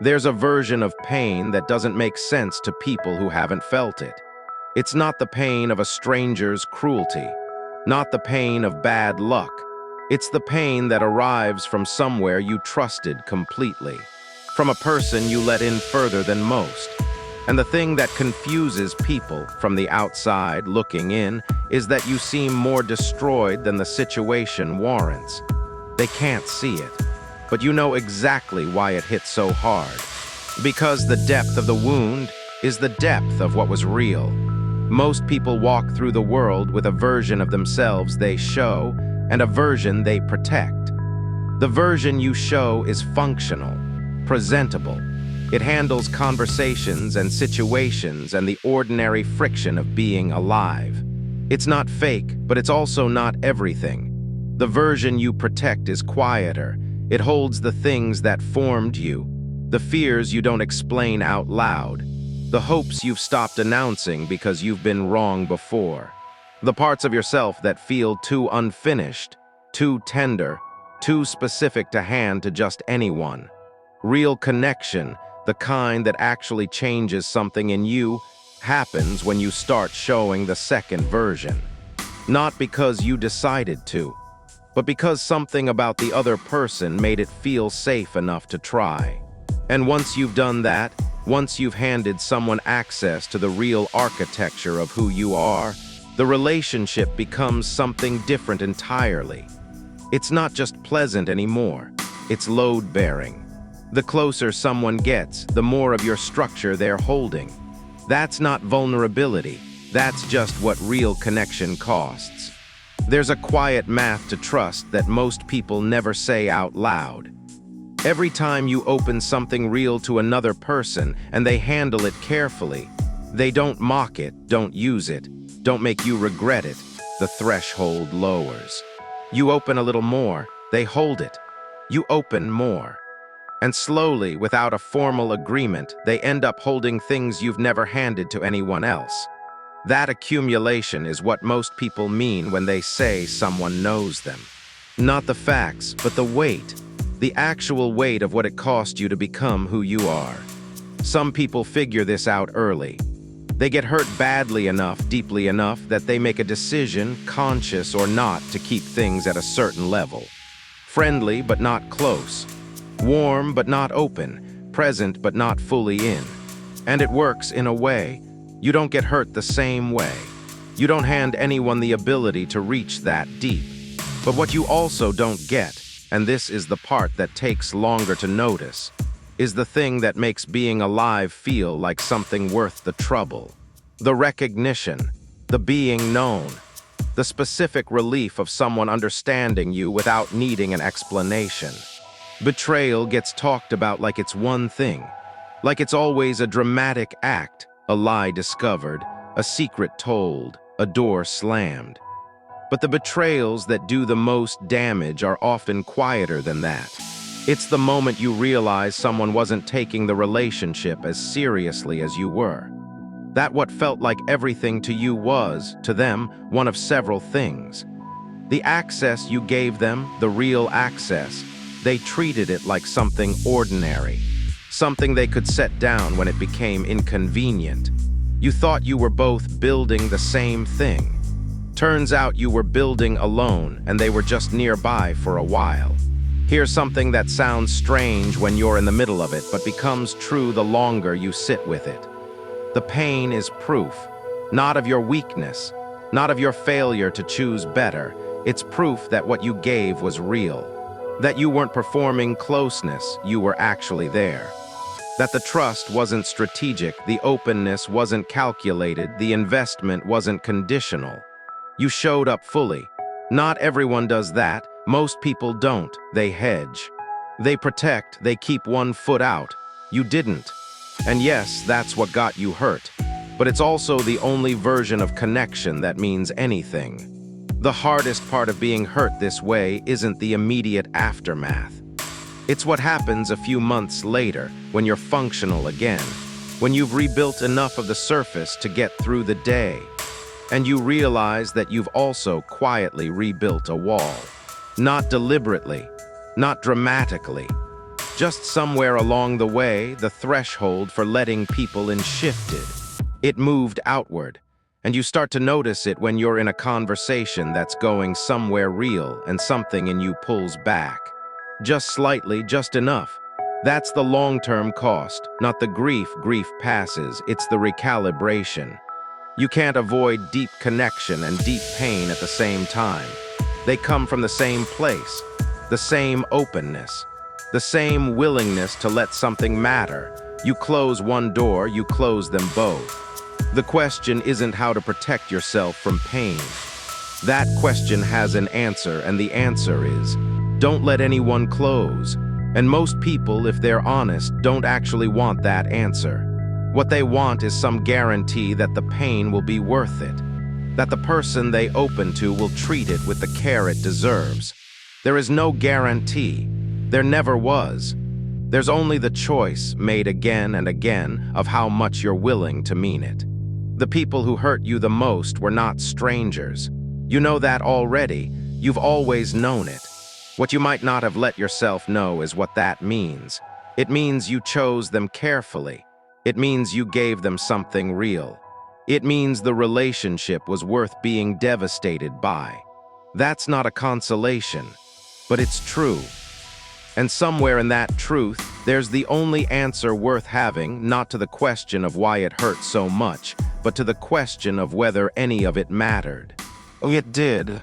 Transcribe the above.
There's a version of pain that doesn't make sense to people who haven't felt it. It's not the pain of a stranger's cruelty, not the pain of bad luck. It's the pain that arrives from somewhere you trusted completely, from a person you let in further than most. And the thing that confuses people from the outside looking in is that you seem more destroyed than the situation warrants. They can't see it, but you know exactly why it hit so hard. Because the depth of the wound is the depth of what was real. Most people walk through the world with a version of themselves they show and a version they protect. The version you show is functional, presentable. It handles conversations and situations and the ordinary friction of being alive. It's not fake, but it's also not everything. The version you protect is quieter. It holds the things that formed you, the fears you don't explain out loud, the hopes you've stopped announcing because you've been wrong before, the parts of yourself that feel too unfinished, too tender, too specific to hand to just anyone. Real connection, the kind that actually changes something in you, happens when you start showing the second version. Not because you decided to, but because something about the other person made it feel safe enough to try. And once you've done that, once you've handed someone access to the real architecture of who you are, the relationship becomes something different entirely. It's not just pleasant anymore, it's load-bearing. The closer someone gets, the more of your structure they're holding. That's not vulnerability, that's just what real connection costs. There's a quiet math to trust that most people never say out loud. Every time you open something real to another person and they handle it carefully, they don't mock it, don't use it, don't make you regret it, the threshold lowers. You open a little more, they hold it. You open more. And slowly, without a formal agreement, they end up holding things you've never handed to anyone else. That accumulation is what most people mean when they say someone knows them. Not the facts, but the weight. The actual weight of what it cost you to become who you are. Some people figure this out early. They get hurt badly enough, deeply enough, that they make a decision, conscious or not, to keep things at a certain level. Friendly, but not close. Warm, but not open. Present, but not fully in. And it works in a way. You don't get hurt the same way. You don't hand anyone the ability to reach that deep. But what you also don't get, and this is the part that takes longer to notice, is the thing that makes being alive feel like something worth the trouble. The recognition, the being known, the specific relief of someone understanding you without needing an explanation. Betrayal gets talked about like it's one thing, like it's always a dramatic act, a lie discovered, a secret told, a door slammed. But the betrayals that do the most damage are often quieter than that. It's the moment you realize someone wasn't taking the relationship as seriously as you were. That what felt like everything to you was, to them, one of several things. The access you gave them, the real access, they treated it like something ordinary, something they could set down when it became inconvenient. You thought you were both building the same thing. Turns out you were building alone and they were just nearby for a while. Here's something that sounds strange when you're in the middle of it, but becomes true the longer you sit with it. The pain is proof, not of your weakness, not of your failure to choose better. It's proof that what you gave was real. That you weren't performing closeness, you were actually there. That the trust wasn't strategic, the openness wasn't calculated, the investment wasn't conditional. You showed up fully. Not everyone does that. Most people don't. They hedge. They protect. They keep one foot out. You didn't. And yes, that's what got you hurt. But it's also the only version of connection that means anything. The hardest part of being hurt this way isn't the immediate aftermath. It's what happens a few months later, when you're functional again, when you've rebuilt enough of the surface to get through the day, and you realize that you've also quietly rebuilt a wall. Not deliberately, not dramatically, Just somewhere along the way, the threshold for letting people in shifted. It moved outward, and you start to notice it when you're in a conversation that's going somewhere real and something in you pulls back. Just slightly, just enough. That's the long-term cost, not the grief. Grief passes, it's the recalibration. You can't avoid deep connection and deep pain at the same time. They come from the same place, the same openness, the same willingness to let something matter. You close one door, you close them both. The question isn't how to protect yourself from pain. That question has an answer, and the answer is, don't let anyone close. And most people, if they're honest, don't actually want that answer. What they want is some guarantee that the pain will be worth it, that the person they open to will treat it with the care it deserves. There is no guarantee. There never was. There's only the choice, made again and again, of how much you're willing to mean it. The people who hurt you the most were not strangers. You know that already. You've always known it. What you might not have let yourself know is what that means. It means you chose them carefully. It means you gave them something real. It means the relationship was worth being devastated by. That's not a consolation, but it's true. And somewhere in that truth, there's the only answer worth having, not to the question of why it hurt so much, but to the question of whether any of it mattered. Oh, it did.